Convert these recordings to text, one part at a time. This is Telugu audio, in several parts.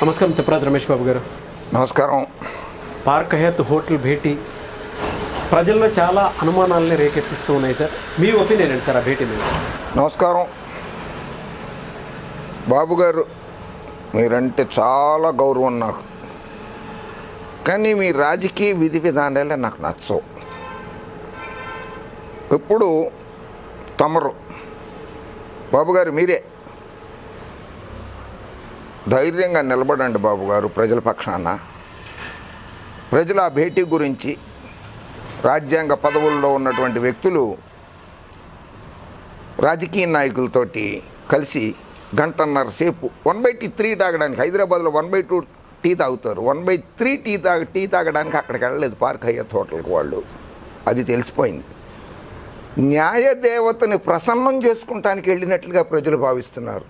నమస్కారం తిప్పరాజు రమేష్ బాబు గారు. నమస్కారం. పార్క్ హయత్ హోటల్ భేటీ ప్రజల్లో చాలా అనుమానాలని రేకెత్తిస్తూ ఉన్నాయి సార్. మీ ఒపీనియన్ ఏంటి సార్ ఆ భేటీ మీద? నమస్కారం బాబు గారు, మీరంటే చాలా గౌరవం నాకు. కానీ మీ రాజకీయ విధి విధానాలే నాకు నచ్చవు. ఇప్పుడు తమరు బాబు గారు మీరే ధైర్యంగా నిలబడండి బాబు గారు. ప్రజల పక్షాన ప్రజల ఆ భేటీ గురించి రాజ్యాంగ పదవుల్లో ఉన్నటువంటి వ్యక్తులు రాజకీయ నాయకులతోటి కలిసి గంటన్నర సేపు 1/3 తాగడానికి, హైదరాబాద్లో 1/2 టీ తాగుతారు, 1/3 టీ తాగడానికి అక్కడికి వెళ్ళలేదు పార్క్ హయత్ హోటల్కి వాళ్ళు. అది తెలిసిపోయింది. న్యాయదేవతని ప్రసన్నం చేసుకుంటానికి వెళ్ళినట్లుగా ప్రజలు భావిస్తున్నారు.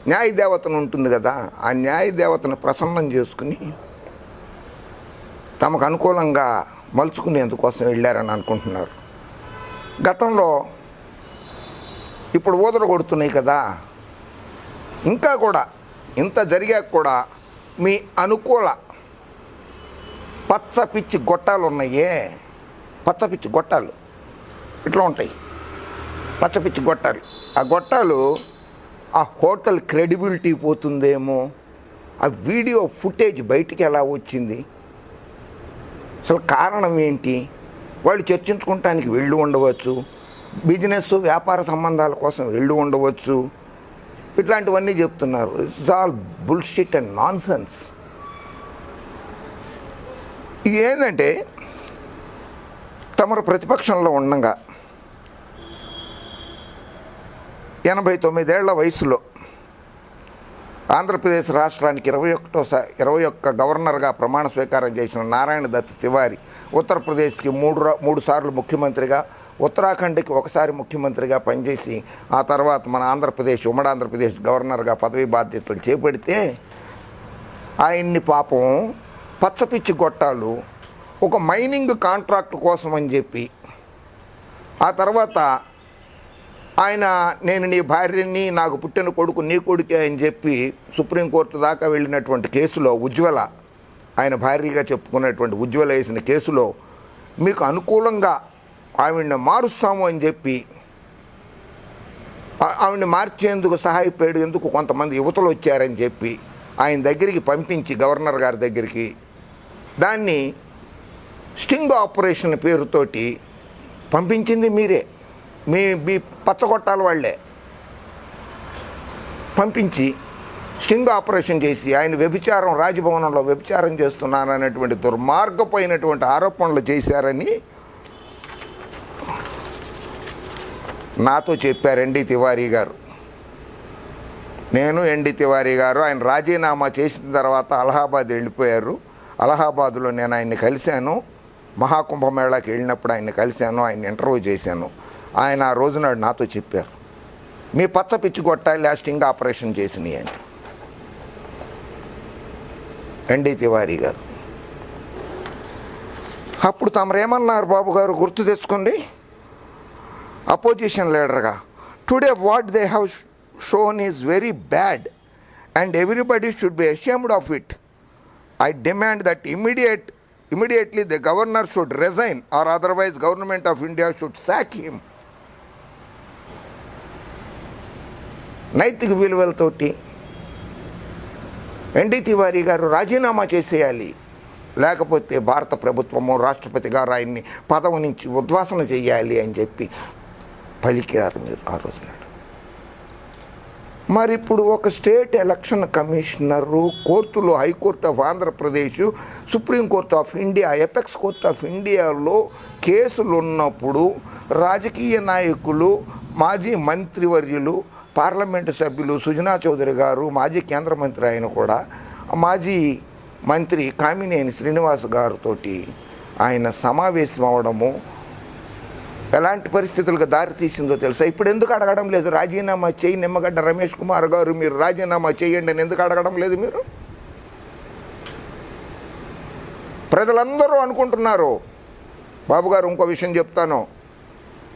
న్యాయదేవతను ఉంటుంది కదా, ఆ న్యాయదేవతను ప్రసన్నం చేసుకుని తమకు అనుకూలంగా మలుచుకునేందుకోసం వెళ్ళారని అనుకుంటున్నారు. గతంలో ఇప్పుడు ఊదర కొడుతున్నాయి కదా, ఇంకా కూడా ఇంత జరిగాక కూడా మీ అనుకూల పచ్చపిచ్చి గొట్టాలు ఉన్నాయే, పచ్చపిచ్చి గొట్టాలు ఇట్లా ఉంటాయి, పచ్చపిచ్చి గొట్టాలు. ఆ గొట్టాలు ఆ హోటల్ క్రెడిబిలిటీ పోతుందేమో, ఆ వీడియో ఫుటేజ్ బయటికి ఎలా వచ్చింది, అసలు కారణం ఏంటి, వాళ్ళు చర్చించుకోవటానికి వెళ్ళి ఉండవచ్చు, బిజినెస్ వ్యాపార సంబంధాల కోసం వెళ్ళి ఉండవచ్చు, ఇట్లాంటివన్నీ చెప్తున్నారు. It's all bullshit and non sense. ఇది ఏంటంటే తమరు ప్రతిపక్షంలో ఉండగా 89 ఏళ్ల వయసులో ఆంధ్రప్రదేశ్ రాష్ట్రానికి 21 గవర్నర్గా ప్రమాణ స్వీకారం చేసిన నారాయణ దత్ తివారీ ఉత్తరప్రదేశ్కి మూడు సార్లు ముఖ్యమంత్రిగా, ఉత్తరాఖండ్కి ఒకసారి ముఖ్యమంత్రిగా పనిచేసి ఆ తర్వాత మన ఉమ్మడి ఆంధ్రప్రదేశ్ గవర్నర్గా పదవీ బాధ్యతలు చేపడితే ఆయన్ని పాపం పచ్చపిచ్చి గొట్టాలు ఒక మైనింగ్ కాంట్రాక్ట్ కోసం అని చెప్పి, ఆ తర్వాత ఆయన నేను నీ భార్యని, నాకు పుట్టిన కొడుకు నీ కొడుకే అని చెప్పి సుప్రీంకోర్టు దాకా వెళ్ళినటువంటి కేసులో ఉజ్వల, ఆయన భార్యగా చెప్పుకున్నటువంటి ఉజ్వల వేసిన కేసులో మీకు అనుకూలంగా ఆవిడ్ని మారుస్తాము అని చెప్పి ఆవిడ్ని మార్చేందుకు సహాయపడేందుకు కొంతమంది యువతలు వచ్చారని చెప్పి ఆయన దగ్గరికి పంపించి, గవర్నర్ గారి దగ్గరికి, దాన్ని స్టింగ్ ఆపరేషన్ పేరుతోటి పంపించింది మీరే, మీ పచ్చగొట్టాల వాళ్ళే పంపించి స్టింగ్ ఆపరేషన్ చేసి ఆయన వ్యభిచారం, రాజభవనంలో వ్యభిచారం చేస్తున్నారనేటువంటి దుర్మార్గపోయినటువంటి ఆరోపణలు చేశారని నాతో చెప్పారు ఎన్డీ తివారీ గారు. నేను ఎన్డీ తివారీ గారు ఆయన రాజీనామా చేసిన తర్వాత అలహాబాద్ వెళ్ళిపోయారు. అలహాబాద్లో నేను ఆయన్ని కలిశాను, మహాకుంభమేళాకి వెళ్ళినప్పుడు ఆయన్ని కలిశాను, ఆయన ఇంటర్వ్యూ చేశాను. ఆయన ఆ రోజునాడు నాతో చెప్పారు, మీ పచ్చ పిచ్చి కొట్టాలి స్టింగ్ ఆపరేషన్ చేసినాయి అని. ఎన్డీ తివారీ గారు అప్పుడు తమరేమన్నారు బాబు గారు గుర్తు తెచ్చుకోండి. అపోజిషన్ లీడర్గా, today what they have shown is very bad and everybody should be ashamed of it. I demand that immediately the governor should resign or otherwise government of India should sack him. నైతిక విలువలతోటి ఎన్డీ తివారీ గారు రాజీనామా చేసేయాలి, లేకపోతే భారత ప్రభుత్వము రాష్ట్రపతి గారు ఆయన్ని పదవి నుంచి ఉద్వాసన చేయాలి అని చెప్పి పలికారు మీరు ఆ రోజున. మరి ఇప్పుడు ఒక స్టేట్ ఎలక్షన్ కమిషనరు కోర్టులో, high court of Andhra Pradesh, supreme court of India, apex court of ఇండియాలో కేసులు ఉన్నప్పుడు రాజకీయ నాయకులు, మాజీ మంత్రివర్యులు, పార్లమెంటు సభ్యులు సుజనా చౌదరి గారు, మాజీ కేంద్ర మంత్రి ఆయన కూడా, మాజీ మంత్రి కామినేని శ్రీనివాస్ గారితో ఆయన సమావేశం అవడము ఎలాంటి పరిస్థితులకు దారితీసిందో తెలుసా? ఇప్పుడు ఎందుకు అడగడం లేదు రాజీనామా చేయి నిమ్మగడ్డ రమేష్ కుమార్ గారు, మీరు రాజీనామా చేయండి అని ఎందుకు అడగడం లేదు మీరు? ప్రజలందరూ అనుకుంటున్నారు. బాబు గారు ఇంకో విషయం చెప్తాను,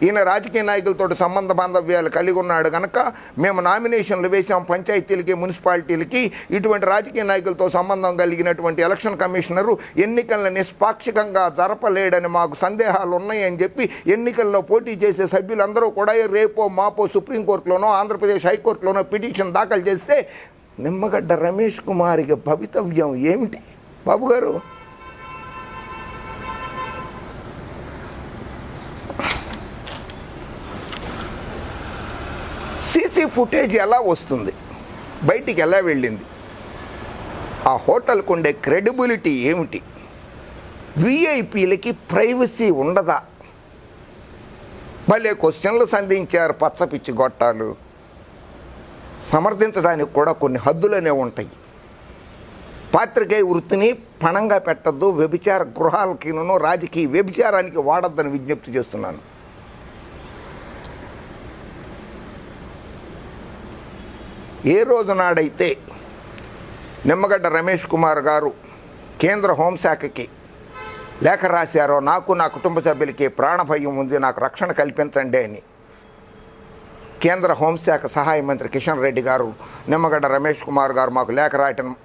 ఈయన రాజకీయ నాయకులతో సంబంధ బాంధవ్యాలు కలిగి ఉన్నాడు కనుక మేము నామినేషన్లు వేసాం పంచాయతీలకి, మున్సిపాలిటీలకి. ఇటువంటి రాజకీయ నాయకులతో సంబంధం కలిగినటువంటి ఎలక్షన్ కమిషనరు ఎన్నికలను నిష్పాక్షికంగా జరపలేడని మాకు సందేహాలు ఉన్నాయని చెప్పి ఎన్నికల్లో పోటీ చేసే సభ్యులందరూ కూడా రేపో మాపో సుప్రీంకోర్టులోనో ఆంధ్రప్రదేశ్ హైకోర్టులోనో పిటిషన్ దాఖలు చేస్తే నిమ్మగడ్డ రమేష్ కుమార్కి భవితవ్యం ఏమిటి బాబు గారు? సీసీ ఫుటేజ్ ఎలా వస్తుంది, బయటికి ఎలా వెళ్ళింది, ఆ హోటల్కు ఉండే క్రెడిబిలిటీ ఏమిటి, విఐపీలకి ప్రైవసీ ఉండదా? భలే క్వశ్చన్లు సంధించారు పచ్చపిచ్చి గొట్టాలు. సమర్థించడానికి కూడా కొన్ని హద్దులనే ఉంటాయి. పాత్రికేయ వృత్తిని పణంగా పెట్టద్దు, వ్యభిచార గృహాలకిను రాజకీయ వ్యభిచారానికి వాడద్దని విజ్ఞప్తి చేస్తున్నాను. ఏ రోజు నాడైతే నిమ్మగడ్డ రమేష్ కుమార్ గారు కేంద్ర హోంశాఖకి లేఖ రాశారో, నాకు నా కుటుంబ సభ్యులకి ప్రాణభయం ఉంది, నాకు రక్షణ కల్పించండి అని కేంద్ర హోంశాఖ సహాయ మంత్రి కిషన్ రెడ్డి గారు నిమ్మగడ్డ రమేష్ కుమార్ గారు మాకు లేఖ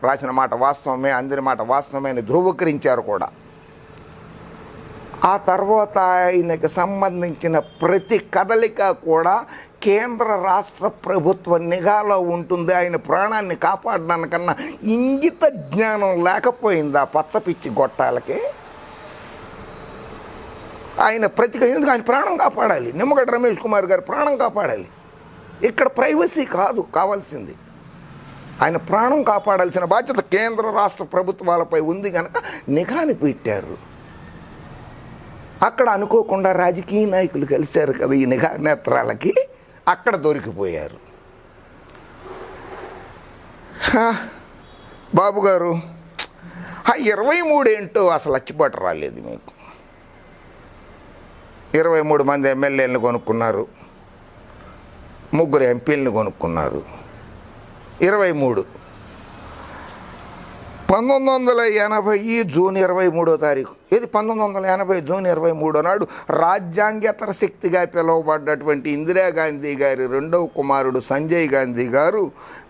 రాసిన మాట వాస్తవమే, అందిన మాట వాస్తవమే అని ధృవీకరించారు కూడా. ఆ తర్వాత ఆయనకు సంబంధించిన ప్రతి కదలిక కూడా కేంద్ర రాష్ట్ర ప్రభుత్వ నిఘాలో ఉంటుంది. ఆయన ప్రాణాన్ని కాపాడడానికన్నా ఇంగిత జ్ఞానం లేకపోయిందా పచ్చపిచ్చి గొట్టాలకి? ఆయన ఎందుకు ఆయన ప్రాణం కాపాడాలి, నిమ్మగడ్డ రమేష్ కుమార్ గారు ప్రాణం కాపాడాలి. ఇక్కడ ప్రైవసీ కాదు కావాల్సింది, ఆయన ప్రాణం కాపాడాల్సిన బాధ్యత కేంద్ర రాష్ట్ర ప్రభుత్వాలపై ఉంది కనుక నిఘాని పెట్టారు. అక్కడ అనుకోకుండా రాజకీయ నాయకులు కలిశారు కదా ఈ నిఘా నేత్రాలకి, అక్కడ దొరికిపోయారు. బాబు గారు, 23 ఏంటో అసలు అచ్చిబాటు రాలేదు మీకు. 23 మంది ఎమ్మెల్యేలను కొనుక్కున్నారు, 3 ఎంపీలను కొనుక్కున్నారు. 23 1980 జూన్ 23వ తారీఖు, ఇది 1980 జూన్ 23 నాడు రాజ్యాంగేతర శక్తిగా పిలువబడ్డటువంటి ఇందిరాగాంధీ గారి 2వ కుమారుడు సంజయ్ గాంధీ గారు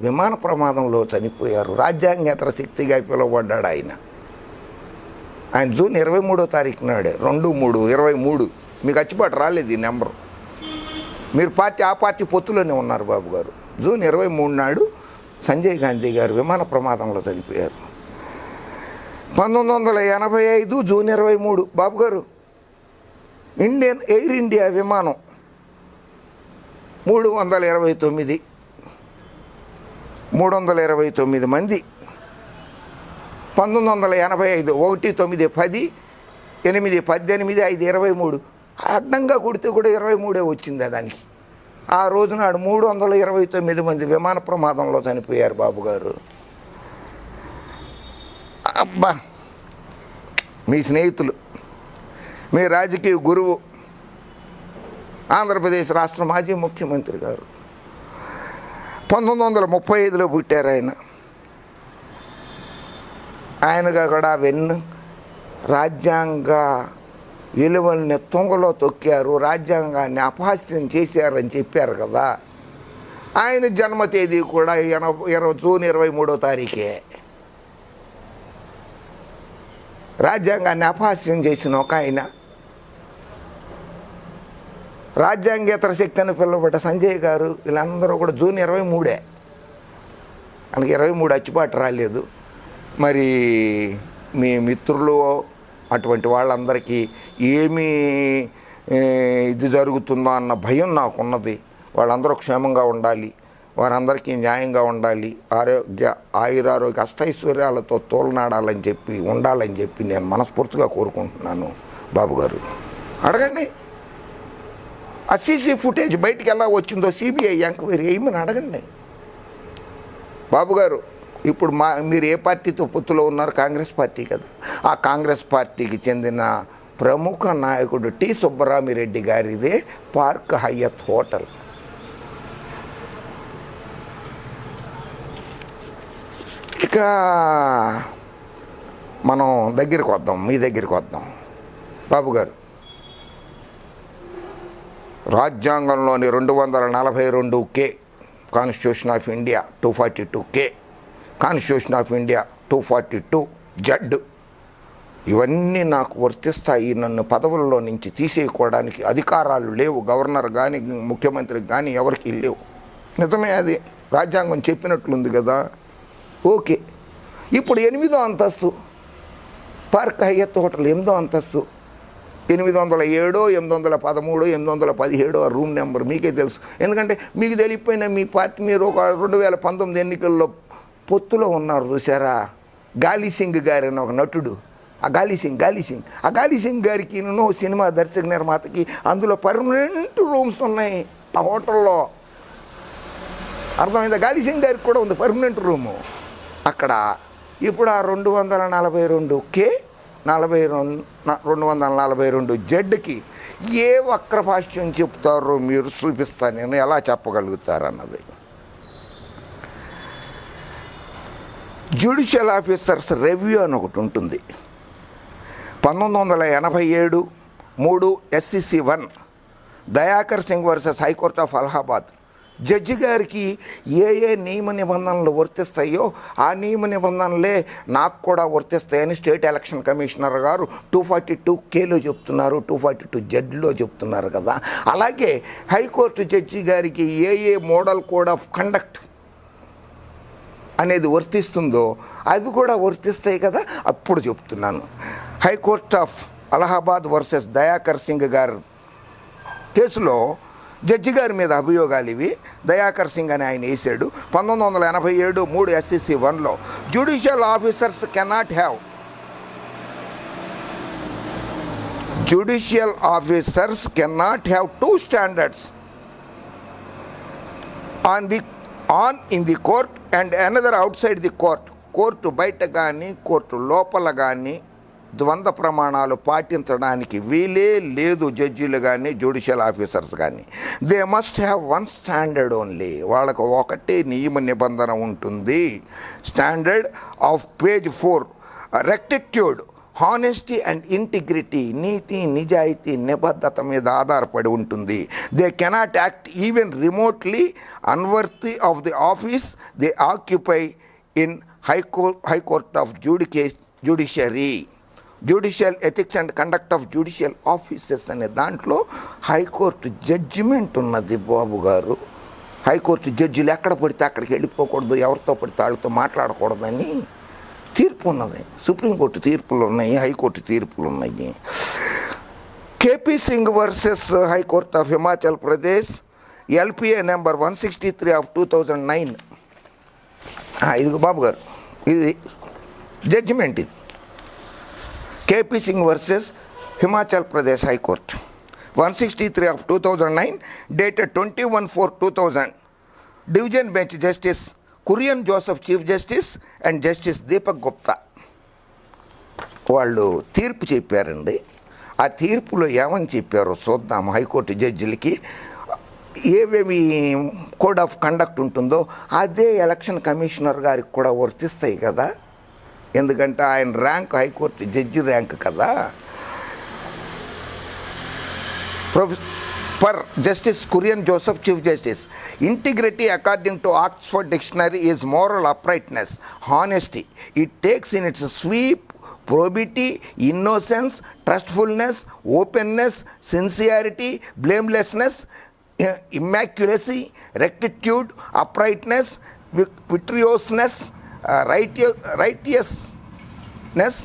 విమాన ప్రమాదంలో చనిపోయారు. రాజ్యాంగేతర శక్తిగా పిలువబడ్డాడు ఆయన జూన్ 23వ తారీఖు నాడే. 2/3/23 మీకు అచ్చిబాటు రాలేదు ఈ నెంబరు. మీరు ఆ పార్టీ పొత్తులోనే ఉన్నారు బాబు గారు. జూన్ 23 నాడు సంజయ్ గాంధీ గారు విమాన ప్రమాదంలో చనిపోయారు. 1985 జూన్ 23 బాబు గారు ఎయిర్ ఇండియా విమానం 329 మంది 1985 1/9/10 8/18/5/23 అడ్డంగా కొడితే కూడా 23 వచ్చింది దానికి. ఆ రోజు నాడు 329 మంది విమాన ప్రమాదంలో చనిపోయారు బాబు గారు. అబ్బా, మీ స్నేహితులు, మీ రాజకీయ గురువు, ఆంధ్రప్రదేశ్ రాష్ట్ర మాజీ ముఖ్యమంత్రి గారు 1935లో పుట్టారు ఆయనగా కూడా రాజ్యాంగ విలువల్ని తుంగలో తొక్కారు, రాజ్యాంగాన్ని అపహాస్యం చేశారని చెప్పారు కదా. ఆయన జన్మ తేదీ కూడా జూన్ 23వ తారీఖే. రాజ్యాంగాన్ని అపహాస్యం చేసిన ఒక ఆయన, రాజ్యాంగేతర శక్తి అని పిలువబడ్డ సంజయ్ గారు, వీళ్ళందరూ కూడా జూన్ 23. మనకి 23 అచ్చిబాటు రాలేదు. మరి మీ మిత్రులు అటువంటి వాళ్ళందరికీ ఏమీ ఇది జరుగుతుందో అన్న భయం నాకున్నది. వాళ్ళందరూ క్షేమంగా ఉండాలి, వారందరికీ న్యాయంగా ఉండాలి, ఆయురారోగ్య అష్టైశ్వర్యాలతో తోలనాడాలని చెప్పి ఉండాలని చెప్పి నేను మనస్ఫూర్తిగా కోరుకుంటున్నాను బాబు గారు. అడగండి, ఆ సీసీ ఫుటేజ్ బయటికి ఎలా వచ్చిందో సిబిఐ ఎంక్వైరీ ఏమని అడగండి బాబు గారు. ఇప్పుడు మీరు ఏ పార్టీతో పొత్తులో ఉన్నారు? కాంగ్రెస్ పార్టీ కదా. ఆ కాంగ్రెస్ పార్టీకి చెందిన ప్రముఖ నాయకుడు టి సుబ్బరామిరెడ్డి గారిదే పార్క్ హయత్ హోటల్. ఇక మనం దగ్గరికి వద్దాం, మీ దగ్గరికి వద్దాం బాబు గారు. రాజ్యాంగంలోని 242K constitution of India 242K constitution of India 242Z ఇవన్నీ నాకు వర్తిస్తాయి. నన్ను పదవుల్లో నుంచి తీసేయకోవడానికి అధికారాలు లేవు. గవర్నర్ కానీ ముఖ్యమంత్రికి కానీ ఎవరికి లేవు. నిజమే, అది రాజ్యాంగం చెప్పినట్లుంది కదా. ఓకే, ఇప్పుడు 8వ అంతస్తు పార్క్ హయత్ హోటల్ 8వ అంతస్తు 807, 813, 817 ఆ రూమ్ నెంబర్ మీకే తెలుసు. ఎందుకంటే మీకు తెలియకపోయినా మీ పార్టీ మీరు ఒక 2019 ఎన్నికల్లో పొత్తులో ఉన్నారు చూసారా. గాలి సింగ్ గారు అని ఒక నటుడు, ఆ గాలి సింగ్ గారికి సినిమా దర్శక నిర్మాతకి అందులో పర్మనెంట్ రూమ్స్ ఉన్నాయి ఆ హోటల్లో. అర్థమైందా? గాలి సింగ్ గారికి కూడా ఉంది పర్మనెంట్ రూము అక్కడ. ఇప్పుడు ఆ 242K 242Zకి ఏ వక్రభాష్యం చెప్తారో మీరు చూపిస్తాను నేను, ఎలా చెప్పగలుగుతారన్నది. జ్యుడిషియల్ ఆఫీసర్స్ రివ్యూ అని ఒకటి ఉంటుంది. 1987 3 SCC 1 Dayakar Singh versus high court of Allahabad. Judge గారికి ఏ నియమ నిబంధనలు వర్తిస్తాయో ఆ నియమ నిబంధనలే నాకు కూడా వర్తిస్తాయని స్టేట్ ఎలక్షన్ కమిషనర్ గారు 242Kలో చెప్తున్నారు, 242Zలో చెప్తున్నారు కదా. అలాగే హైకోర్టు జడ్జి గారికి ఏ మోడల్ కోడ్ ఆఫ్ కండక్ట్ అనేది వర్తిస్తుందో అవి కూడా వర్తిస్తాయి కదా. అప్పుడు చెప్తున్నాను. High court of Allahabad versus Dayakar Singh గారు కేసులో జడ్జి గారి మీద అభియోగాలు ఇవి. దయాకర్ సింగ్ అని ఆయన వేసాడు. 1987 3 SCC 1లో judicial officers cannot have 2 standards in the court and another outside the court. Court బయట కానీ కోర్టు లోపల కానీ ద్వంద్వ ప్రమాణాలు పాటించడానికి వీలే లేదు జడ్జీలు కానీ జ్యుడిషియల్ ఆఫీసర్స్ కానీ. They must have 1 standard only. వాళ్ళకు ఒకటే నియమ నిబంధన ఉంటుంది. Standard of page 4 rectitude, honesty and integrity, నీతి నిజాయితీ నిబద్ధత మీద ఆధారపడి ఉంటుంది. They cannot act even remotely unworthy of the office they occupy in high court of judiciary. Judicial ethics and conduct of judicial officers అనే దాంట్లో హైకోర్టు జడ్జిమెంట్ ఉన్నది బాబు గారు. హైకోర్టు జడ్జిలు ఎక్కడ పడితే అక్కడికి వెళ్ళిపోకూడదు, ఎవరితో పడితే వాళ్ళతో మాట్లాడకూడదని తీర్పు ఉన్నది. సుప్రీంకోర్టు తీర్పులు ఉన్నాయి, హైకోర్టు తీర్పులు ఉన్నాయి. KP Singh versus high court of Himachal Pradesh LPA number 163 of 2009. ఇది బాబు గారు, ఇది జడ్జిమెంట్. ఇది KP Singh versus Himachal Pradesh high court 163 of 2009 dated 21/4/2000. Division bench justice Kurian Joseph chief justice and justice Deepak Gupta వాళ్ళు తీర్పు చెప్పారండి. ఆ తీర్పులో ఏమని చెప్పారో చూద్దాం. హైకోర్టు జడ్జిలకి ఏవేమి కోడ్ ఆఫ్ కండక్ట్ ఉంటుందో అదే ఎలక్షన్ కమిషనర్ గారికి కూడా వర్తిస్తాయి కదా. ఎందుకంటే ఆయన ర్యాంక్ హైకోర్టు జడ్జి ర్యాంక్ కదా. Per Justice Kurian Joseph, Chief Justice, integrity according to Oxford Dictionary is moral uprightness, honesty. It takes in its sweep probity, innocence, trustfulness, openness, sincerity, blamelessness, immaculacy, rectitude, uprightness, virtuousness, righteousness,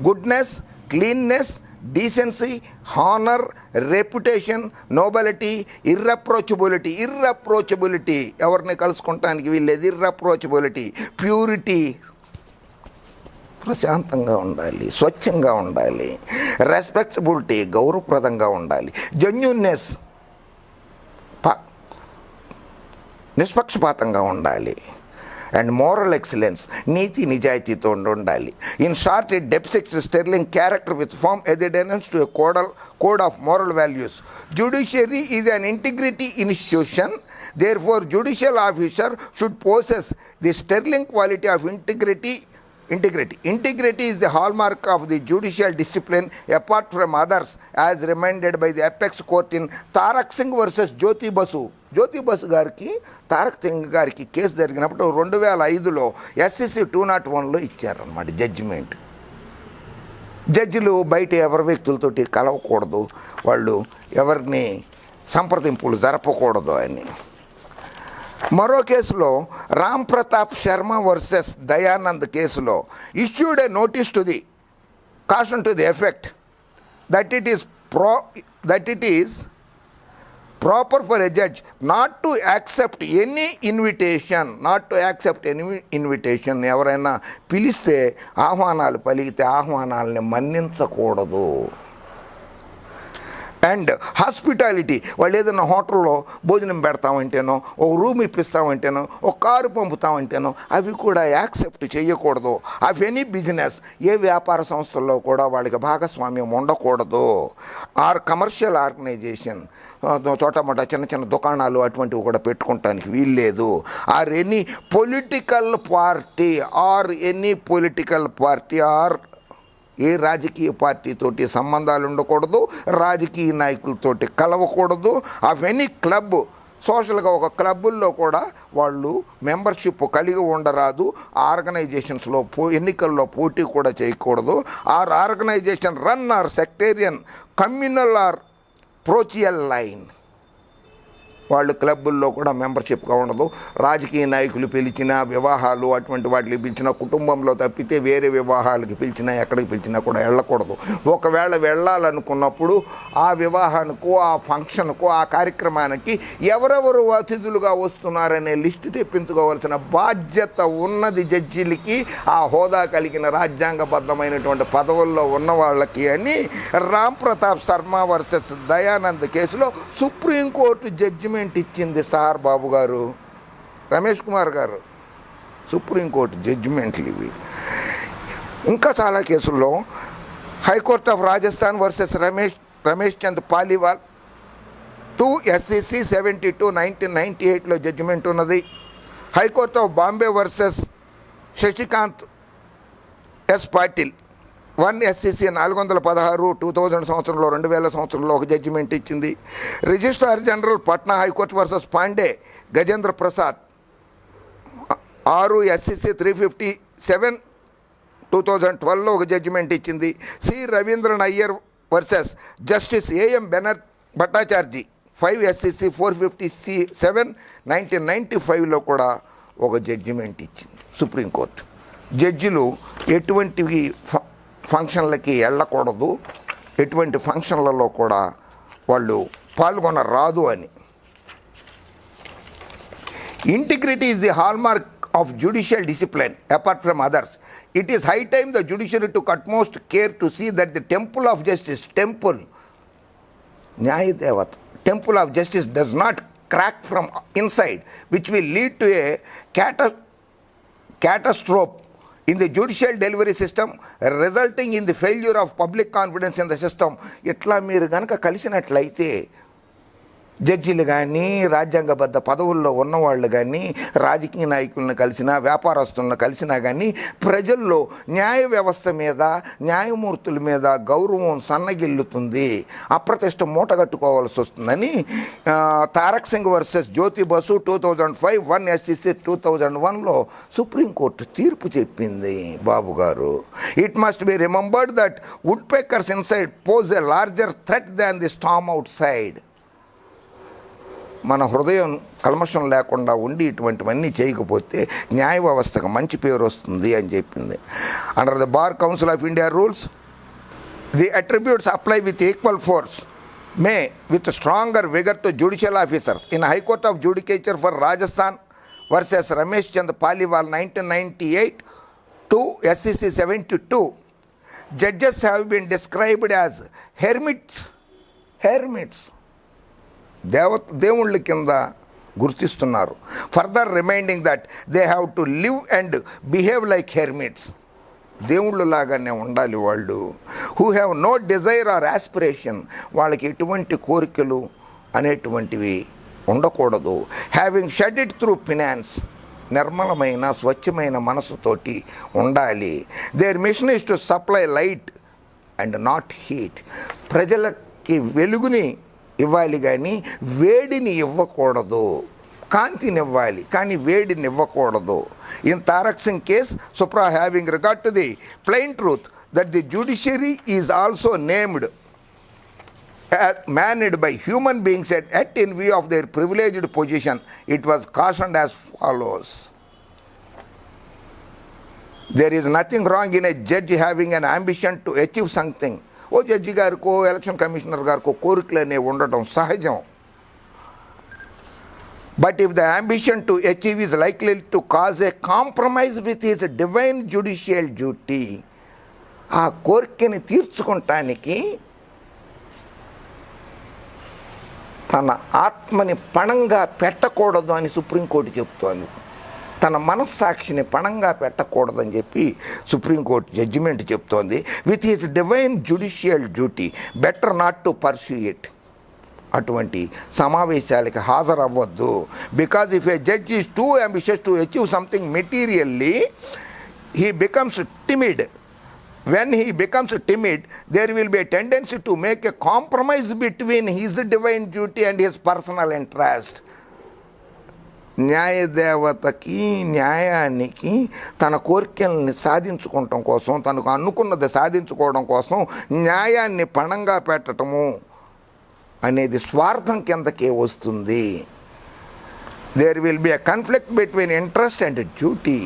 goodness, cleanness, decency, honor, reputation, nobility, irreproachability. ఎవరిని కలుసుకుంటానికి వీల్లేదు. irreproachability, purity, ప్రశాంతంగా ఉండాలి, స్వచ్ఛంగా ఉండాలి. రెస్పెక్టబిలిటీ, గౌరవప్రదంగా ఉండాలి. జెన్యూన్నెస్, నిష్పక్షపాతంగా ఉండాలి. అండ్ మోరల్ ఎక్సలెన్స్, నీతి నిజాయితీతో ఉండాలి. In short, it depicts sterling character with firm evidence to a code of moral values. Judiciary is an integrity institution. Therefore, judicial officer should possess the sterling quality of integrity, Integrity is the hallmark of the judicial discipline apart from others, as reminded by the apex court in Tarak Singh versus Jyoti Basu. Jyothi bus గారికి తారక్ సింగ్ గారికి కేసు జరిగినప్పుడు 2005లో SCC 201లో ఇచ్చారన్నమాట జడ్జిమెంట్. జడ్జిలు బయట ఎవరి వ్యక్తులతోటి కలవకూడదు, వాళ్ళు ఎవరిని సంప్రదింపులు జరపకూడదు అని. మరో కేసులో రామ్ ప్రతాప్ శర్మ వర్సెస్ దయానంద్ కేసులో issued a notice to the caution to the effect that it is proper for a judge not to accept any invitation. ఎవరైనా పిలిస్తే ఆహ్వానాలు పలికితే ఆహ్వానాలని మన్నించకూడదు. అండ్ హాస్పిటాలిటీ, వాళ్ళు ఏదైనా హోటల్లో భోజనం పెడతామంటేనో, ఒక రూమ్ ఇప్పిస్తామంటేనో, ఒక కారు పంపుతామంటేనో అవి కూడా యాక్సెప్ట్ చేయకూడదు. ఆఫ్ ఎనీ బిజినెస్, ఏ వ్యాపార సంస్థల్లో కూడా వాళ్ళకి భాగస్వామ్యం ఉండకూడదు. ఆర్ కమర్షియల్ ఆర్గనైజేషన్, చోటమోట చిన్న చిన్న దుకాణాలు అటువంటివి కూడా పెట్టుకోవటానికి వీల్లేదు. Or any political party or ఏ రాజకీయ పార్టీతోటి సంబంధాలు ఉండకూడదు, రాజకీయ నాయకులతోటి కలవకూడదు. ఆఫ్ ఎనీ క్లబ్, సోషల్గా ఒక క్లబ్బుల్లో కూడా వాళ్ళు మెంబర్షిప్ కలిగి ఉండరాదు. ఆర్గనైజేషన్స్లో ఎన్నికల్లో పోటీ కూడా చేయకూడదు. Organisation run or sectarian, communal or parochial line, వాళ్ళు క్లబ్బుల్లో కూడా మెంబర్షిప్గా ఉండదు. రాజకీయ నాయకులు పిలిచినా, వివాహాలు అటువంటి వాటికి పిలిచినా, కుటుంబంలో తప్పితే వేరే వివాహాలకి పిలిచినా, ఎక్కడికి పిలిచినా కూడా వెళ్ళకూడదు. ఒకవేళ వెళ్ళాలనుకున్నప్పుడు ఆ వివాహానికి, ఆ ఫంక్షన్కు, ఆ కార్యక్రమానికి ఎవరెవరు అతిథులుగా వస్తున్నారనే లిస్టు తెప్పించుకోవాల్సిన బాధ్యత ఉన్నది జడ్జీలకి, ఆ హోదా కలిగిన రాజ్యాంగబద్ధమైనటువంటి పదవుల్లో ఉన్న వాళ్ళకి అని రామ్ ప్రతాప్ శర్మ వర్సెస్ దయానంద్ కేసులో సుప్రీంకోర్టు జడ్జిమెంట్ ఇచ్చింది. సార్ బాబు గారు, రమేష్ కుమార్ గారు, సుప్రీంకోర్టు జడ్జిమెంట్లు ఇవి. ఇంకా చాలా కేసుల్లో high court of Rajasthan versus Ramesh Chand Paliwal 2 SCC 72 1998లో జడ్జిమెంట్ ఉన్నది. High court of Bombay versus Shashikant S Patil 1 SCC 416 2000 సంవత్సరంలో 2000 సంవత్సరంలో ఒక జడ్జిమెంట్ ఇచ్చింది. Registrar general Patna high court versus Pandey Gajendra Prasad 6 SCC 357 2012లో ఒక జడ్జిమెంట్ ఇచ్చింది. C Ravindran Iyer versus justice AM Bhattacharjee 5 SCC 457 1995లో కూడా ఒక జడ్జిమెంట్ ఇచ్చింది సుప్రీంకోర్టు. జడ్జిలు ఎటువంటివి ఫంక్షన్లకి వెళ్ళకూడదు, ఎటువంటి ఫంక్షన్లలో కూడా వాళ్ళు పాల్గొనరాదు అని. Integrity is the hallmark of judicial discipline apart from others. It is high time the judiciary took utmost care to see that the temple of justice, Nyaya Devata, temple of justice does not crack from inside, which will lead to a catastrophe in the judicial delivery system, resulting in the failure of public confidence in the system. ఇట్లా మీరు కనుక కలిసినట్లయితే జడ్జీలు కానీ, రాజ్యాంగబద్ధ పదవుల్లో ఉన్నవాళ్ళు కానీ, రాజకీయ నాయకులను కలిసినా, వ్యాపారస్తులను కలిసినా కానీ ప్రజల్లో న్యాయ వ్యవస్థ మీద, న్యాయమూర్తుల మీద గౌరవం సన్నగిల్లుతుంది, అప్రతిష్ట మూటగట్టుకోవాల్సి వస్తుందని తారక్ సింగ్ వర్సెస్ జ్యోతి బసు 2005 1 SCC 2001లో సుప్రీంకోర్టు తీర్పు చెప్పింది. బాబు గారు, it must be remembered that woodpeckers inside pose a larger threat than the storm outside. మన హృదయం కల్మషం లేకుండా ఉండి ఇటువంటివన్నీ చేయకపోతే న్యాయ వ్యవస్థకు మంచి పేరు వస్తుంది అని చెప్పింది. Under the bar council of India rules, the attributes apply with equal force may with stronger vigour to judicial officers. In high court of judicature for Rajasthan versus Ramesh Chand Paliwal 1998 2 SCC 72, judges have been described as hermits. దేవుళ్ళ కింద గుర్తిస్తున్నారు. Further reminding that they have to live and behave like hermits. దేవుళ్ళు లాగానే ఉండాలి వాళ్ళు. Who have no desire or aspiration, వాళ్ళకి ఎటువంటి కోరికలు అనేటువంటివి ఉండకూడదు. Having shed it through finance, నిర్మలమైన స్వచ్ఛమైన మనసుతోటి ఉండాలి. Their mission is to supply light and not heat. ప్రజలకి వెలుగుని ఇవ్వాలి కానీ వేడిని ఇవ్వకూడదు. కాంతిని ఇవ్వాలి కానీ వేడిని ఇవ్వకూడదు. In Tarak Singh case, Supra having regard to the plain truth that the judiciary is also named managed by human beings at in view of their privileged position, it was cautioned as follows. There is nothing wrong in a judge having an ambition to achieve something. ఓ జడ్జి గారికో ఎలక్షన్ కమిషనర్ గారికో కోరికలు అనేవి ఉండటం సహజం. But if the ambition to achieve is likely to cause a compromise with his divine judicial duty, ఆ కోరికని తీర్చుకుంటానికి తన ఆత్మని పణంగా పెట్టకూడదు అని సుప్రీంకోర్టు చెప్తోంది. తన మనస్సాక్షిని పణంగా పెట్టకూడదని చెప్పి సుప్రీంకోర్టు జడ్జిమెంట్ చెప్తోంది. With his divine judicial duty better not to pursue it. అటువంటి సమావేశాలకి హాజరవ్వద్దు. Because if a judge is too ambitious to achieve something materially, he becomes timid. When he becomes timid, there will be a tendency to make a compromise between his divine duty and his personal interest. న్యాయదేవతకి, న్యాయానికి తన కోరికల్ని సాధించుకోవటం కోసం, తనకు అనుకున్నది సాధించుకోవడం కోసం న్యాయాన్ని పణంగా పెట్టడము అనేది స్వార్థం కిందకే వస్తుంది. There will be a conflict between interest and duty.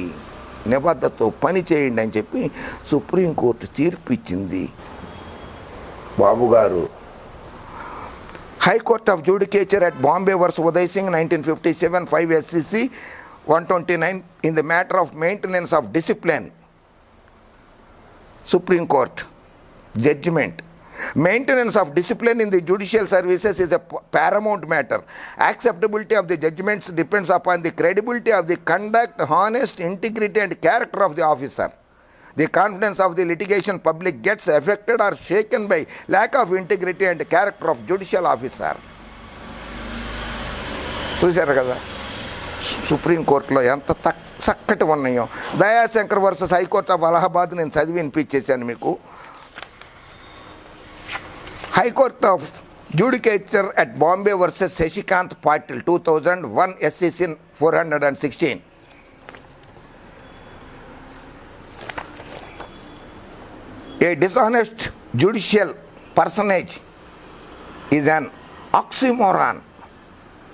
నిబద్ధతతో పని చేయండి అని చెప్పి సుప్రీంకోర్టు తీర్పు ఇచ్చింది. బాబుగారు, high court of judicature at Bombay versus Uday Singh 1957 5 SCC 129 in the matter of maintenance of discipline. Supreme court judgement. Maintenance of discipline in the judicial services is a paramount matter. Acceptability of the judgments depends upon the credibility of the conduct, honest, integrity and character of the officer. The confidence of the litigation public gets affected or shaken by lack of integrity and character of judicial officer. చూశారు కదా సుప్రీంకోర్టులో ఎంత చక్కటి ఉన్నాయో. Dayashankar versus high court of Allahabad నేను చదివి వినిపించేశాను మీకు. High Court of Judicature at Bombay versus Shashikant Patil 2001 SCC 416. A dishonest judicial personage is an oxymoron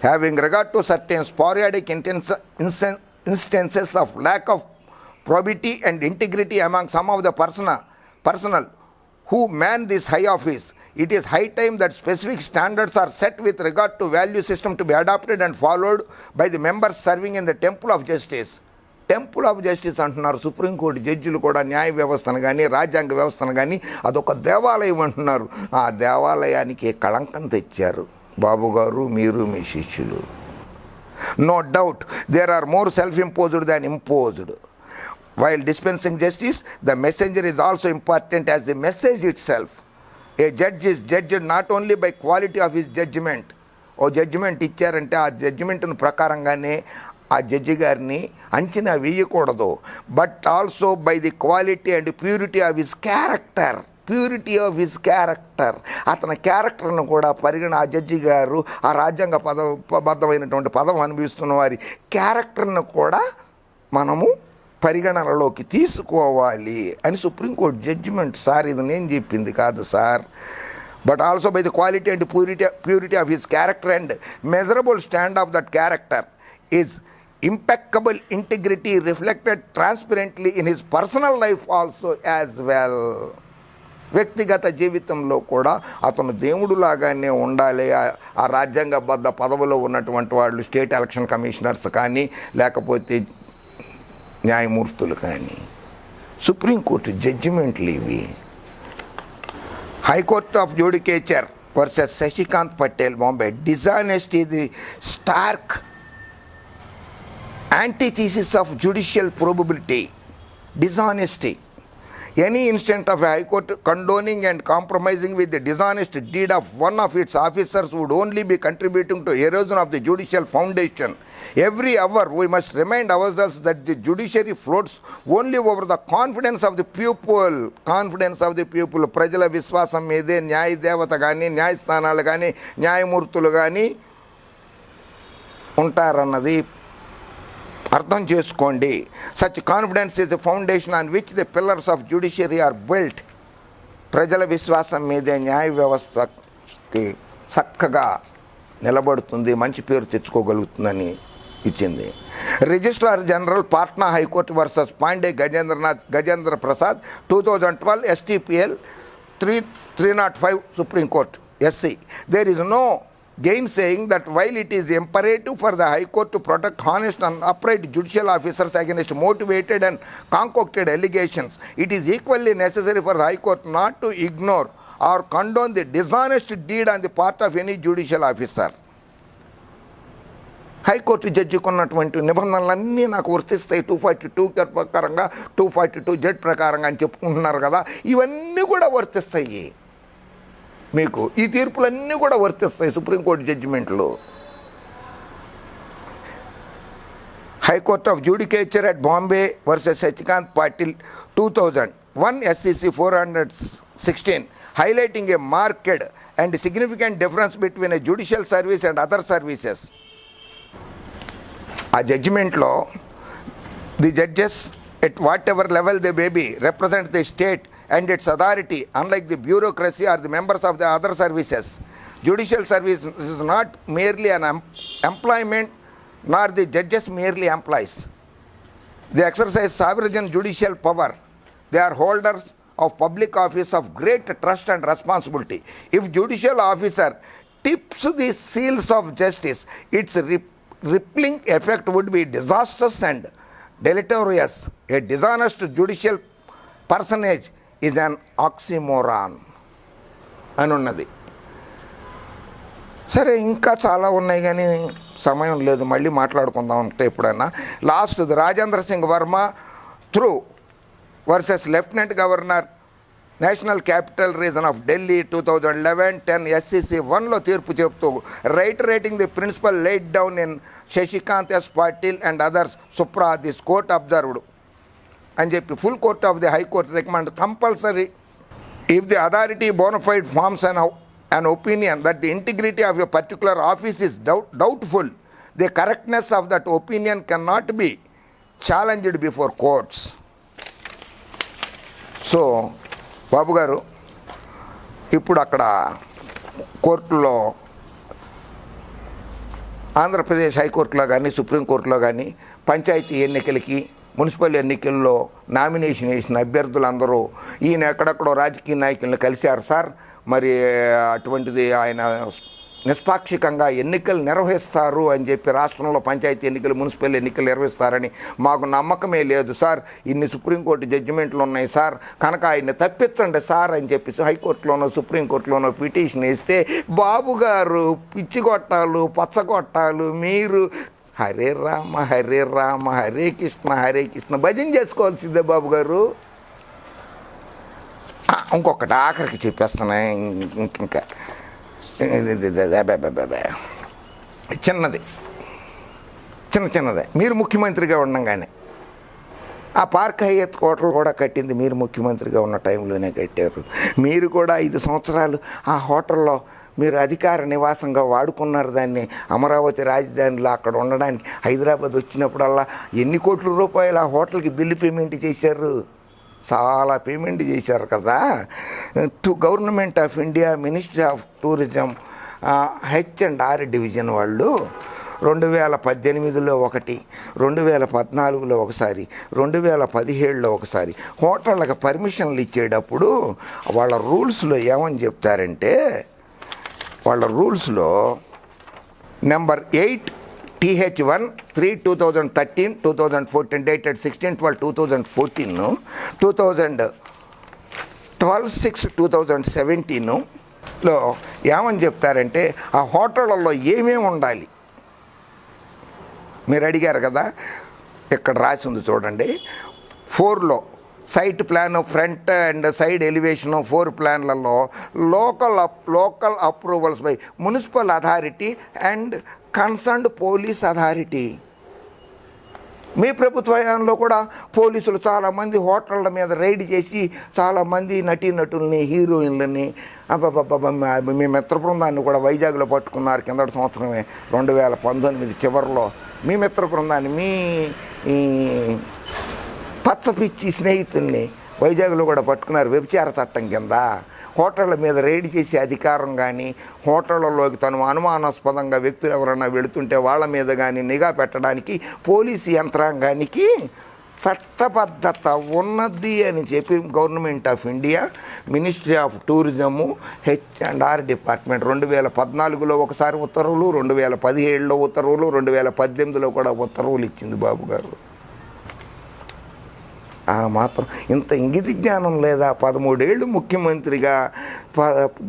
having regard to certain sporadic instances of lack of probity and integrity among some of the personnel who man this high office. It is high time that specific standards are set with regard to value system to be adopted and followed by the members serving in the temple of justice. Temple of justice అంటున్నారు సుప్రీంకోర్టు జడ్జిలు కూడా. న్యాయ వ్యవస్థను కానీ రాజ్యాంగ వ్యవస్థను కానీ అదొక దేవాలయం అంటున్నారు. ఆ దేవాలయానికి కళంకం తెచ్చారు బాబుగారు, మీరు మీ శిష్యులు. No doubt there are more self imposed than imposed. While dispensing justice, the messenger is also important as the message itself. A judge is judged not only by quality of his judgment. ఓ జడ్జిమెంట్ ఇచ్చారంటే ఆ జడ్జిమెంట్ ప్రకారంగానే ఆ జడ్జి గారిని అంచనా వేయకూడదు. But also by the quality and purity of his character. Purity of his character, అతని క్యారెక్టర్ను కూడా ఆ జడ్జి గారు ఆ రాజ్యాంగ బద్ధమైనటువంటి పదవి అనుభవిస్తున్న వారి క్యారెక్టర్ను కూడా మనము పరిగణనలోకి తీసుకోవాలి అని సుప్రీంకోర్టు జడ్జిమెంట్. సార్ ఇది నేను చెప్పింది కాదు sir. But also by the quality and purity of his character and measurable stand of that character is impeccable integrity reflected transparently in his personal life also as well. వ్యక్తిగత జీవితంలో కూడా అతను దేవుడు లాగానే ఉండాలి. ఆ రాజ్యాంగబద్ధ పదవిలో ఉన్నటువంటి వాళ్ళు స్టేట్ ఎలక్షన్ కమిషనర్స్ కానీ లేకపోతే న్యాయమూర్తులు కానీ. సుప్రీంకోర్టు జడ్జిమెంట్లు ఇవి. High court of judicature versus Shashikant Patel Bombay. Dishonesty the stark antithesis of judicial probability. Dishonesty Any instant of a High Court condoning and compromising with the dishonest deed of one of its officers would only be contributing to erosion of the judicial foundation. Every hour we must remind ourselves that the judiciary floats only over the confidence of the people. Confidence of the people. ప్రజల విశ్వాసం మీదే న్యాయ దేవత కానీ న్యాయస్థానాలు కానీ న్యాయమూర్తులు కానీ ఉంటారన్నది అర్థం చేసుకోండి. Such confidence is the foundation on which the pillars of judiciary are built. ప్రజల విశ్వాసం మీదే న్యాయ వ్యవస్థకి చక్కగా నిలబడుతుంది, మంచి పేరు తెచ్చుకోగలుగుతుందని ఇచ్చింది. Registrar general Patna high court versus Pandey Gajendra Prasad 2012 STPL 305 supreme court SC. There is no gainsaying that while it is imperative for the High Court to protect honest and upright judicial officers against motivated and concocted allegations, it is equally necessary for the High Court not to ignore or condone the dishonest deed on the part of any judicial officer. High court జడ్జికి ఉన్నటువంటి నిబంధనలన్నీ నాకు వర్తిస్తాయి 242 ప్రకారంగా 242 జడ్ ప్రకారంగా అని చెప్పుకుంటున్నారు కదా, ఇవన్నీ కూడా వర్తిస్తాయి మీకు. ఈ తీర్పులన్నీ కూడా వర్తిస్తాయి సుప్రీంకోర్టు జడ్జిమెంట్లు. High court of judicature at Bombay versus Sachikant Patil 2001 SCC 416 highlighting a marked and significant difference between a judicial service and other services. ఆ జడ్జిమెంట్లో the judges at whatever level they may be represent the state and its authority, unlike the bureaucracy or the members of the other services. Judicial service is not merely an employment, nor the judges merely employees. They exercise sovereign judicial power. They are holders of public office of great trust and responsibility. If judicial officer tips the seals of justice, its rippling effect would be disastrous and deleterious. A dishonest judicial personage is an oxymoron అని ఉన్నది. సరే, ఇంకా చాలా ఉన్నాయి కానీ సమయం లేదు, మళ్ళీ మాట్లాడుకుందాం అంటే ఎప్పుడైనా. Last Rajendra Singh Verma through versus lieutenant governor national capital region of Delhi 2011-10 SCC 1లో తీర్పు చెప్తూ writing the principle laid down in Shashikant S Patil and others supra this court observed అని చెప్పి full court of the high court recommend compulsory if the authority bona fide forms an opinion that the integrity of a particular office is doubtful, the correctness of that opinion cannot be challenged before courts. So Babu గారు, ఇప్పుడు అక్కడ కోర్టులో ఆంధ్రప్రదేశ్ హైకోర్టులో కానీ సుప్రీంకోర్టులో కానీ పంచాయతీ ఎన్నికలకి మున్సిపల్ ఎన్నికల్లో నామినేషన్ వేసిన అభ్యర్థులందరూ ఈయన ఎక్కడెక్కడో రాజకీయ నాయకులను కలిశారు సార్, మరి అటువంటిది ఆయన నిష్పాక్షికంగా ఎన్నికలు నిర్వహిస్తారు అని చెప్పి రాష్ట్రంలో పంచాయతీ ఎన్నికలు మున్సిపల్ ఎన్నికలు నిర్వహిస్తారని మాకు నమ్మకమే లేదు సార్, ఇన్ని సుప్రీంకోర్టు జడ్జిమెంట్లు ఉన్నాయి సార్, కనుక ఆయన్ని తప్పించండి సార్ అని చెప్పేసి హైకోర్టులోనో సుప్రీంకోర్టులోనో పిటిషన్ వేస్తే బాబు గారు పిచ్చిగొట్టాలు పచ్చగొట్టాలు మీరు హరే రామ హరే రామ హరే కృష్ణ భజన చేసుకోవాల్సిందే బాబు గారు. ఇంకొకటి ఆఖరికి చెప్పేస్తున్నా, ఇంకా చిన్నదే. మీరు ముఖ్యమంత్రిగా ఉండగానే ఆ పార్క్ హయత్ హోటల్ కూడా కట్టింది మీరు ముఖ్యమంత్రిగా ఉన్న టైంలోనే కట్టారు. మీరు కూడా 5 సంవత్సరాలు ఆ హోటల్లో మీరు అధికార నివాసంగా వాడుకున్నారు దాన్ని. అమరావతి రాజధానిలో అక్కడ ఉండడానికి హైదరాబాద్ వచ్చినప్పుడల్లా ఎన్ని కోట్ల రూపాయలు ఆ హోటల్కి బిల్లు పేమెంట్ చేశారు, చాలా పేమెంట్ చేశారు కదా. To government of India ministry of tourism H&R division వాళ్ళు 2018లో ఒకటి, 2014లో ఒకసారి, 2017లో ఒకసారి హోటళ్ళకి పర్మిషన్లు ఇచ్చేటప్పుడు వాళ్ళ రూల్స్లో ఏమని చెప్తారంటే, వాళ్ళ రూల్స్లో నెంబర్ 8 TH1 3/2013 2014 డేటెడ్ 16/12/2014 2012/6/2017లో ఏమని చెప్తారంటే ఆ హోటళ్ళల్లో ఏమేమి ఉండాలి. మీరు అడిగారు కదా, ఇక్కడ రాసి ఉంది చూడండి. 4లో site plan, front and side elevation 4 ప్లాన్లలో local approvals by municipal authority and concerned police authority. మీ ప్రభుత్వ హయాంలో కూడా పోలీసులు చాలామంది హోటళ్ళ మీద రైడ్ చేసి చాలామంది నటీనటుల్ని, హీరోయిన్లని, మీ మిత్ర బృందాన్ని కూడా వైజాగ్లో పట్టుకున్నారు కిందటి సంవత్సరమే 2019 చివరిలో. మీ మిత్ర బృందాన్ని, మీ పచ్చపిచ్చి స్నేహితుల్ని వైజాగ్లో కూడా పట్టుకున్నారు వ్యభిచార చట్టం కింద. హోటళ్ళ మీద రైడ్ చేసే అధికారం కానీ, హోటళ్ళలోకి తను అనుమానాస్పదంగా వ్యక్తులు ఎవరైనా వెళుతుంటే వాళ్ళ మీద కానీ నిఘా పెట్టడానికి పోలీసు యంత్రాంగానికి చట్టబద్ధత ఉన్నది అని చెప్పి government of India, ministry of tourism, H&R department 2014లో ఒకసారి ఉత్తర్వులు, 2017లో ఉత్తర్వులు, 2018లో కూడా ఉత్తర్వులు ఇచ్చింది బాబు గారు. మాత్రం ఇంత ఇంగిత జ్ఞానం లేదా? 13 ఏళ్ళు ముఖ్యమంత్రిగా,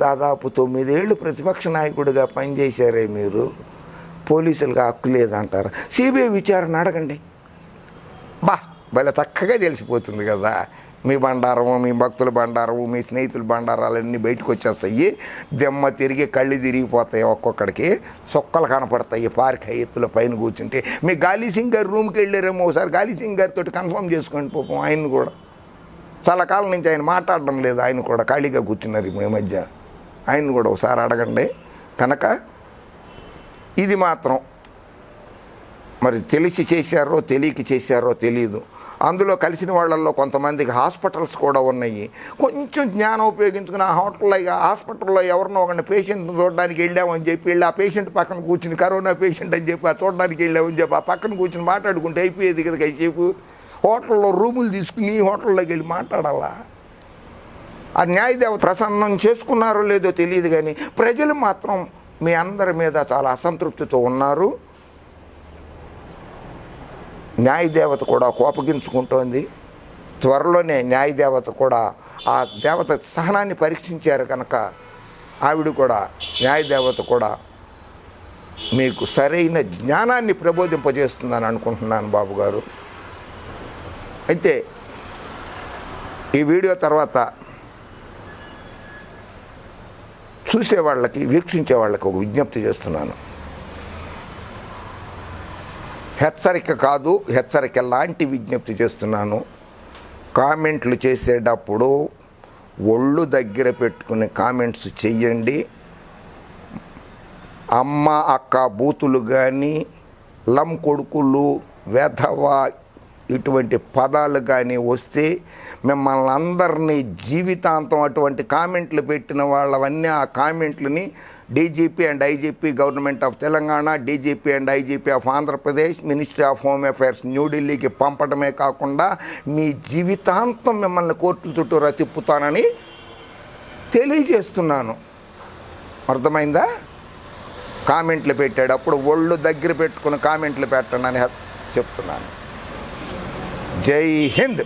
దాదాపు 9 ఏళ్ళు ప్రతిపక్ష నాయకుడిగా పనిచేశారే మీరు. పోలీసులుగా హక్కు లేదంటారు. సిబిఐ విచారణ అడగండి, భలే చక్కగా తెలిసిపోతుంది కదా. మీ బండారము, మీ భక్తుల బండారము, మీ స్నేహితుల బండారాలన్నీ బయటకు వచ్చేస్తాయి. దెమ్మ తిరిగి కళ్ళు తిరిగిపోతాయి, ఒక్కొక్కడికి సొక్కలు కనపడతాయి పార్క్ ఎత్తుల పైన కూర్చుంటే. మీ గాలి సింగ్ గారి రూమ్కి వెళ్ళారేమో, ఒకసారి గాలి సింగ్ గారితో కన్ఫర్మ్ చేసుకోండి. పాపం ఆయన కూడా చాలా కాలం నుంచి ఆయన మాట్లాడడం లేదు, ఆయన కూడా ఖాళీగా కూర్చున్నారు ఈ మధ్య. ఆయన కూడా ఒకసారి అడగండి. కనుక ఇది మాత్రం మరి తెలిసి చేశారో తెలియక చేశారో తెలియదు. అందులో కలిసిన వాళ్ళల్లో కొంతమందికి హాస్పిటల్స్ కూడా ఉన్నాయి. కొంచెం జ్ఞానం ఉపయోగించుకుని హాస్పిటల్లో ఎవరినో ఒకరిని పేషెంట్ని చూడడానికి వెళ్ళామని చెప్పి ఆ పేషెంట్ పక్కన కూర్చుని కరోనా పేషెంట్ అని చెప్పి చూడడానికి వెళ్ళామని చెప్పి ఆ పక్కన కూర్చుని మాట్లాడుకుంటే అయిపోయేది కదా. చెప్పు హోటల్లో రూములు తీసుకుని హోటల్లోకి వెళ్ళి మాట్లాడాలా? ఆ న్యాయదేవత ప్రసన్నం చేసుకున్నారో లేదో తెలియదు, కానీ ప్రజలు మాత్రం మీ అందరి మీద చాలా అసంతృప్తితో ఉన్నారు. న్యాయదేవత కూడా కోపగించుకుంటోంది. త్వరలోనే న్యాయదేవత కూడా ఆ దేవత సహనాన్ని పరీక్షించారు కనుక ఆవిడ కూడా, న్యాయదేవత కూడా మీకు సరైన జ్ఞానాన్ని ప్రబోధింపజేస్తుందని అనుకుంటున్నాను బాబు గారు. అయితే ఈ వీడియో తర్వాత చూసేవాళ్ళకి, వీక్షించే వాళ్ళకి ఒక విజ్ఞప్తి చేస్తున్నాను. హెచ్చరిక కాదు, హెచ్చరిక లాంటి విజ్ఞప్తి చేస్తున్నాను. కామెంట్లు చేసేటప్పుడు ఒళ్ళు దగ్గర పెట్టుకుని కామెంట్స్ చెయ్యండి. అమ్మ అక్క బూతులు కానీ, లం కొడుకులు, వెధవ ఇటువంటి పదాలు కానీ వస్తే మిమ్మల్ని అందరినీ జీవితాంతం అటువంటి కామెంట్లు పెట్టిన వాళ్ళవన్నీ ఆ కామెంట్లని DGP and IGP government of Telangana, DGP and IGP of Andhra Pradesh, ministry of home affairs న్యూఢిల్లీకి పంపడమే కాకుండా మీ జీవితాంతం మిమ్మల్ని కోర్టుల చుట్టూరా తిప్పుతానని తెలియజేస్తున్నాను. అర్థమైందా? కామెంట్లు పెట్టేటప్పుడు ఒళ్ళు దగ్గర పెట్టుకుని కామెంట్లు పెట్టండి అని చెప్తున్నాను. జై హింద్.